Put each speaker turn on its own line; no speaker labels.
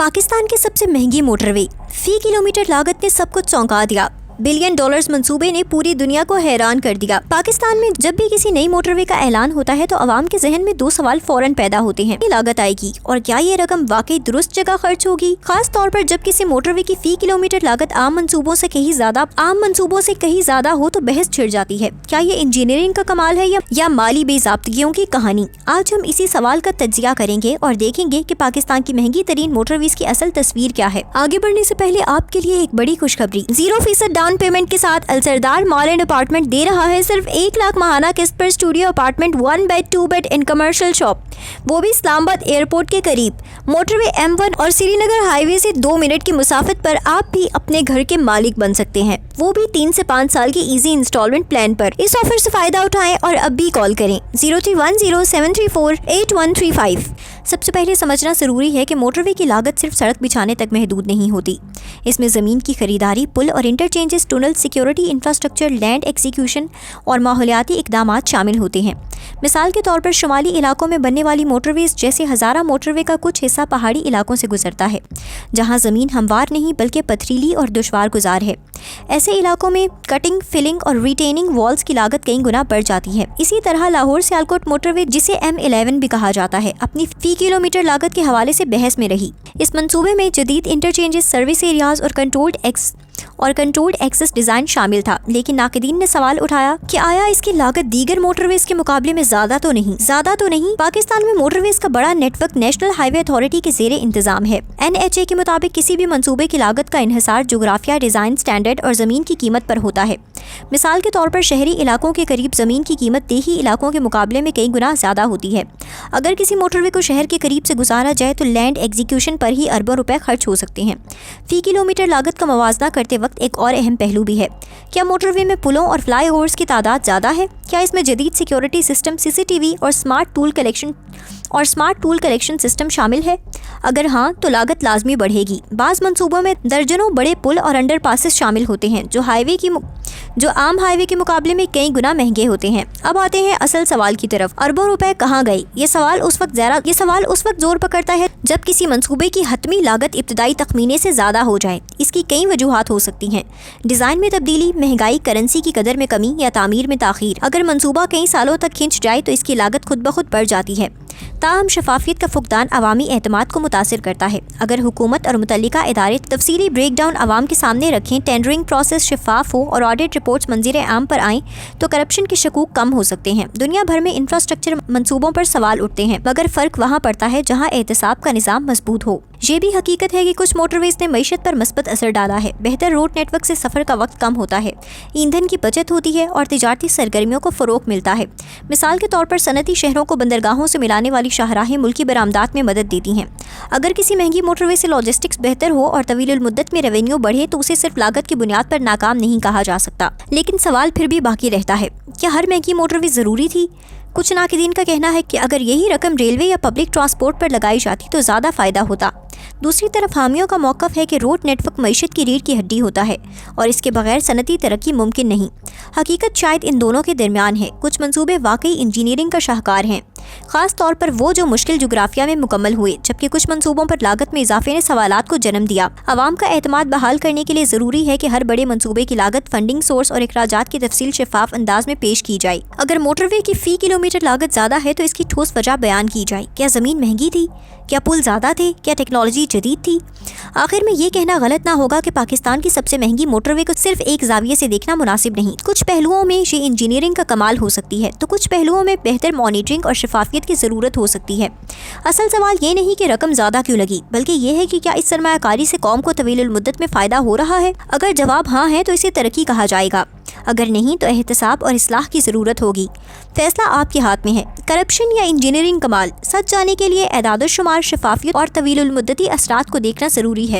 पाकिस्तान की सबसे महंगी मोटरवे, फी किलोमीटर लागत ने सबको चौंका दिया। बिलियन डॉलर्स मंसूबे ने पूरी दुनिया को हैरान कर दिया। पाकिस्तान में जब भी किसी नई मोटरवे का ऐलान होता है तो आवाम के जहन में दो सवाल फौरन पैदा होते हैं। लागत आएगी और क्या ये रकम वाकई दुरुस्त जगह खर्च होगी? खास तौर पर जब किसी मोटरवे की फी किलोमीटर लागत आम मंसूबों से कहीं ज्यादा हो तो बहस छिड़ जाती है। क्या ये इंजीनियरिंग का कमाल है या माली बेज़ाब्तियों की कहानी? आज हम इसी सवाल का तज्जिया करेंगे और देखेंगे कि पाकिस्तान की महंगी तरीन मोटरवेज की असल तस्वीर क्या है। आगे बढ़ने से पहले आपके लिए एक बड़ी खुशखबरी, 0% डाउन पेमेंट के साथ अलसरदार मॉल एंड अपार्टमेंट दे रहा है सिर्फ 1 लाख माहाना किस्त पर studio apartment 1 bed 2 bed in commercial shop, वो भी इस्लामाबाद एयरपोर्ट के करीब। मोटरवे M1 और श्रीनगर हाईवे से 2 मिनट की मुसाफत पर आप भी अपने घर के मालिक बन सकते हैं, वो भी 3 से 5 साल की इजी इंस्टॉलमेंट प्लान पर। इस ऑफर से फायदा उठाएं और अब भी कॉल करें 031073483135। सबसे पहले समझना जरूरी है कि मोटरवे की लागत सिर्फ सड़क बिछाने तक महदूद नहीं होती। इसमें ज़मीन की खरीदारी, पुल और interchanges, tunnel, security, infrastructure, land execution और माहौलियाती इकदामात शामिल होते हैं। मिसाल के तौर पर शुमाली इलाकों में बनने वाली मोटरवेज जैसे हज़ारा मोटरवे का कुछ हिस्सा पहाड़ी इलाकों से गुजरता है, जहां ज़मीन हमवार नहीं बल्कि पथरीली और दुश्वार गुजार है। ऐसे इलाकों में कटिंग, फिलिंग और रिटेनिंग वॉल्स की लागत कई गुना बढ़ जाती है। इसी तरह लाहौर सियालकोट मोटरवे, जिसे M11 भी कहा जाता है, अपनी फी किलोमीटर लागत के हवाले से बहस में रही। इस मंसूबे में जदीद इंटरचेंजेस, सर्विस एरियाज और कंट्रोल्ड एक्सेस डिज़ाइन शामिल था, लेकिन नाक़दीन ने सवाल उठाया कि आया इसकी लागत दीगर मोटरवेज के मुकाबले में ज़्यादा तो नहीं। पाकिस्तान में मोटरवेज का बड़ा नेटवर्क नेशनल हाईवे अथॉरिटी के ज़ेरे इंतज़ाम है। NHA के मुताबिक किसी भी मंसूबे की लागत का इन्हिसार जोग्राफिया, डिज़ाइन स्टैंडर्ड और ज़मीन की कीमत पर होता है। मिसाल के तौर पर शहरी इलाकों के करीब ज़मीन की कीमत देही इलाकों के मुकाबले में कई गुना ज़्यादा होती है। अगर किसी मोटरवे को शहर के करीब से गुजारा जाए तो लैंड एग्जीक्यूशन पर ही अरबों रुपए खर्च हो सकते हैं। फी किलोमीटर लागत का मवाजना करते वक्त एक और अहम पहलू भी है। क्या मोटरवे में पुलों और फ्लाई ओवर्स की तादाद ज़्यादा है? क्या इसमें जदीद सिक्योरिटी सिस्टम, CCTV और स्मार्ट टूल कलेक्शन सिस्टम शामिल है? अगर हाँ तो लागत लाजमी बढ़ेगी। बाज़ मंसूबों में दर्जनों बड़े पुल और अंडरपासेस शामिल होते हैं जो आम हाईवे के मुकाबले में कई गुना महंगे होते हैं। अब आते हैं असल सवाल की तरफ, अरबों रुपए कहाँ गए? ये सवाल उस वक्त जोर पकड़ता है जब किसी मंसूबे की हतमी लागत इब्तदाई तखमीने से ज़्यादा हो जाए। इसकी कई वजूहात हो सकती हैं, डिज़ाइन में तब्दीली, महंगाई, करेंसी की कदर में कमी या तामीर में ताख़ीर। अगर मंसूबा कई सालों तक खिंच जाए तो इसकी लागत खुद ब खुद बढ़ जाती है। ताहम शफाफियत का फुकदान अवामी एतमाद को मुतासिर करता है। अगर हुकूमत और मुतल्लिका इदारे तफसीली ब्रेकडाउन आवाम के सामने रखें, टेंडरिंग प्रोसेस शफाफ हो और ऑडिट रिपोर्ट्स मंजीर आम पर आएँ तो करप्शन के शकूक कम हो सकते हैं। दुनिया भर में इंफ्रास्ट्रक्चर मंसूबों पर सवाल उठते हैं, मगर फ़र्क वहाँ पड़ता है जहाँ एहतसाब का निज़ाम मजबूत हो। ये भी हकीकत है कि कुछ मोटरवेज ने मईशत पर मस्बत असर डाला है। बेहतर रोड नेटवर्क से सफ़र का वक्त कम होता है, ईंधन की बचत होती है और तिजारती सरगर्मियों को फ़रोग़ मिलता है। मिसाल के तौर पर सनती शहरों को बंदरगाहों से मिलाने वाली शाहराहें मुल्की बरामदात में मदद देती हैं। अगर किसी महंगी मोटरवे से लॉजिस्टिक्स बेहतर हो और तवील मुद्दत में रेवेन्यू बढ़े तो उसे सिर्फ लागत की बुनियाद पर नाकाम नहीं कहा जा सकता। लेकिन सवाल फिर भी बाकी रहता है, क्या हर महंगी मोटरवे ज़रूरी थी? कुछ नाक़दीन का कहना है कि अगर यही रकम रेलवे या पब्लिक ट्रांसपोर्ट पर लगाई जाती तो ज़्यादा फ़ायदा होता। दूसरी तरफ हामियों का मौक़िफ़ है कि रोड नेटवर्क मईशत की रीढ़ की हड्डी होता है और इसके बगैर सनती तरक्की मुमकिन नहीं। हकीकत शायद इन दोनों के दरमियान है। कुछ मंसूबे वाकई इंजीनियरिंग का शाहकार हैं, ख़ास तौर पर वो जो मुश्किल जोग्राफिया में मुकम्मल हुए, जबकि कुछ मंसूबों पर लागत में इजाफे ने सवालात को जन्म दिया। आवाम का एतमाद बहाल करने के लिए ज़रूरी है कि हर बड़े मंसूबे की लागत, फंडिंग सोर्स और अखराजात की तफसील शफाफ अंदाज में पेश की जाए। अगर मोटरवे की फ़ी किलोमीटर लागत ज़्यादा है तो इसकी ठोस वजह बयान की जाए। क्या ज़मीन महंगी थी? क्या पुल ज़्यादा थे? क्या टेक्नोलॉजी जदीद थी? आखिर में ये कहना गलत ना होगा कि पाकिस्तान की सबसे महंगी मोटरवे को सिर्फ एक जाविये से देखना मुनासिब नहीं। कुछ पहलुओं में ये इंजीनियरिंग का कमाल हो सकती है तो कुछ पहलुओं में बेहतर मॉनिटरिंग और शफाफियत की ज़रूरत हो सकती है। असल सवाल ये नहीं कि रकम ज़्यादा क्यों लगी, बल्कि ये है कि क्या इस सरमायाकारी से कौम को तवील मुद्दत में फ़ायदा हो रहा है। अगर जवाब हाँ है तो इसे तरक्की कहा जाएगा, अगर नहीं तो एहतसाब और इस्लाह की ज़रूरत होगी। फैसला आपके हाथ में है। करप्शन या इंजीनियरिंग कमाल, सच जाने के लिए एदाद शुमार, शफाफियत और तवील मुद्दती असरात को देखना ज़रूरी है।